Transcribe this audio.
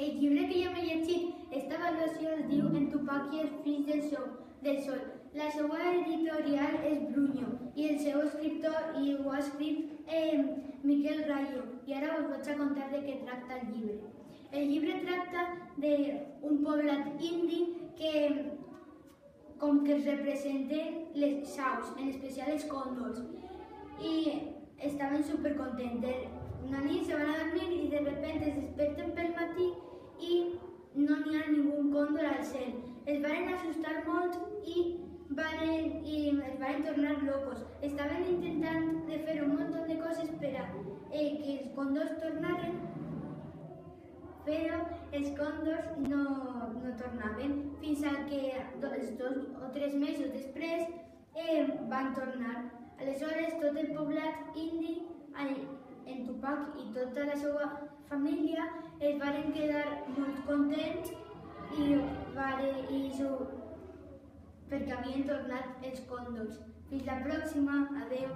El llibre que jo m'he llegit, esta avaluació es diu En Tupac i els fills del sol. La seva editorial és Brunyo i el seu escriptor ho ha escrit Miquel Rayo. I ara us vaig a contar de què tracta el llibre. El llibre tracta d'un poblat indi que com que es representen les aus, en especial els còndors, i estaven supercontents. Una nit se van a dormir i de repente es desperten pel matí i no n'hi ha ningú còndor al cel. Es van assustar molt i es van tornar locos. Estaven intentant de fer un munt de coses per a que els còndors tornaren, però els còndors no tornaven, fins que 2 o 3 mesos després van tornar. Aleshores tot el poblat indi, en Tupac i tota la seva família, es van quedar molt contents perquè havien tornat els còndors. Fins la pròxima, adeu.